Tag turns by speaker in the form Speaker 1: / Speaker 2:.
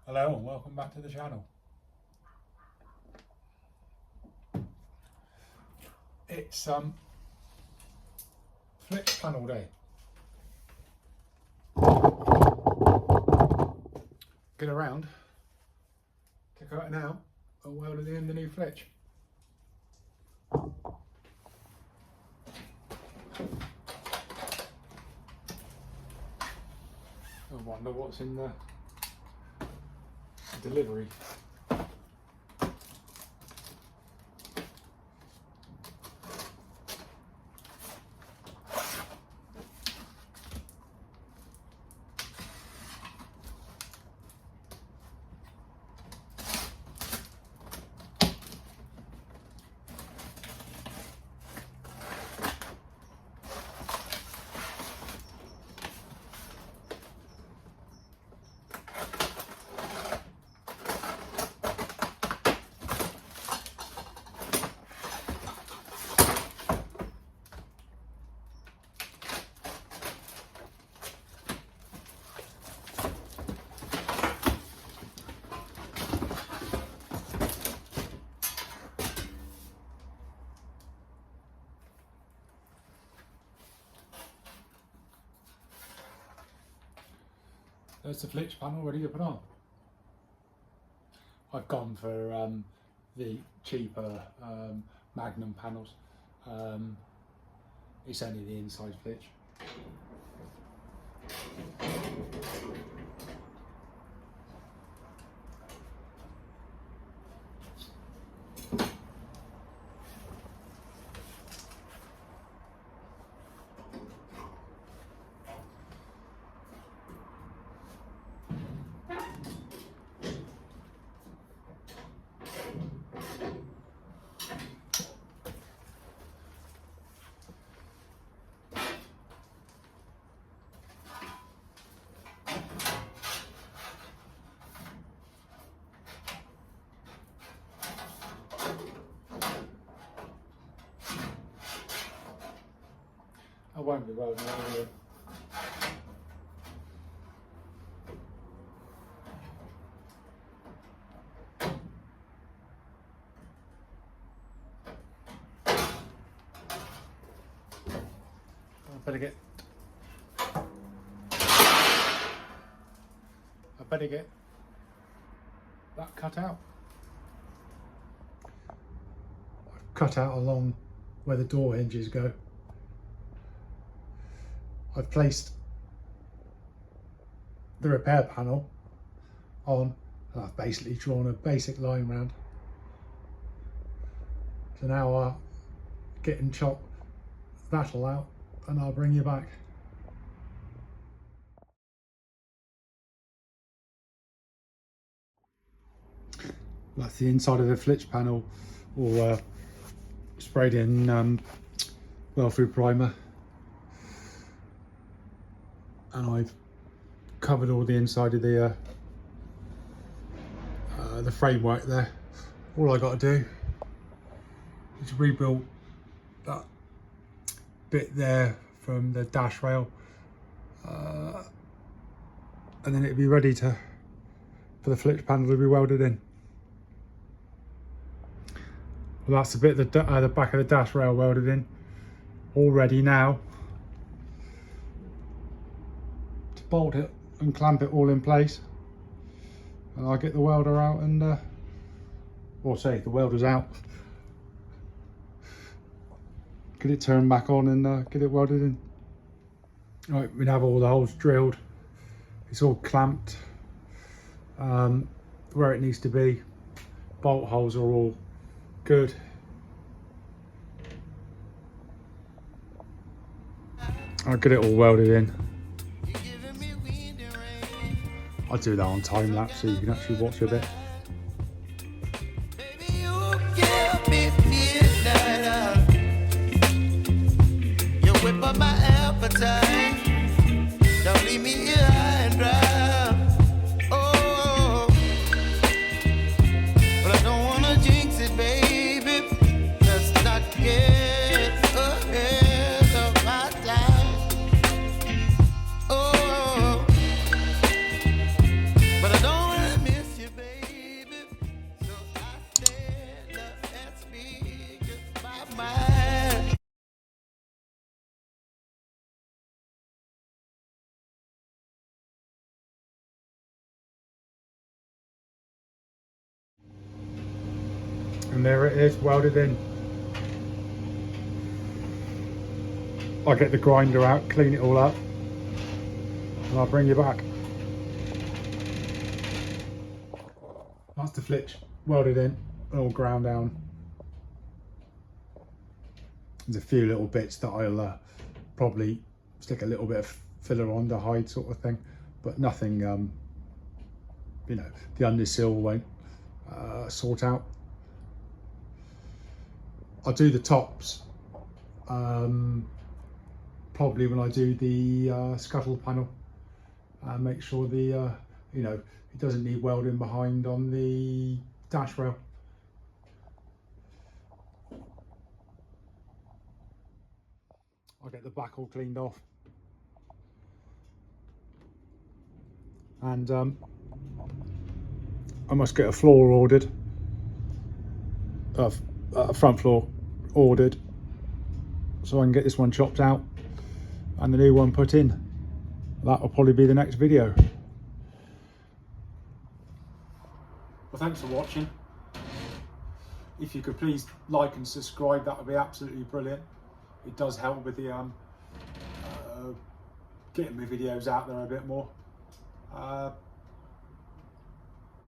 Speaker 1: Hello and welcome back to the channel. It's flitch panel day. Get around, take out now and weld it in the new flitch. I wonder what's in the delivery. There's the flitch panel ready to put on. I've gone for the cheaper Magnum panels. It's only the inside flitch. I won't be welding it in. I better get that cut out. I've cut out along where the door hinges go. I've placed the repair panel on and I've basically drawn a basic line round. So now I'll get and chop that all out and I'll bring you back. That's the inside of the flitch panel, all sprayed in well-through primer. And I've covered all the inside of the framework there. All I got to do is rebuild that bit there from the dash rail, and then it'll be ready for the flitch panel to be welded in. Well, that's the bit the back of the dash rail welded in, all ready now to bolt it and clamp it all in place. And I'll get the welder out and, or say the welder's out, get it turned back on and get it welded in. Right, we have all the holes drilled, it's all clamped where it needs to be, bolt holes are all good. I'll get it all welded in. I'll do that on time lapse so you can actually watch a bit.
Speaker 2: Don't leave me here high and dry. Oh, but I don't wanna jinx it, baby. Let's not get ahead of my time. Oh, but I don't wanna miss
Speaker 1: and there it is, welded in. I get the grinder out, clean it all up, and I'll bring you back. That's the flitch, welded in, all ground down. There's a few little bits that I'll probably stick a little bit of filler on to hide, sort of thing, but nothing, you know, the undersill won't sort out. I'll do the tops probably when I do the scuttle panel. Make sure the you know, it doesn't need welding behind on the dash rail. I'll get the back all cleaned off, and I must get a floor ordered, a front floor ordered, so I can get this one chopped out and the new one put in. That will probably be the next video. Well, thanks for watching. If you could please like and subscribe, that would be absolutely brilliant. It does help with the getting my videos out there a bit more.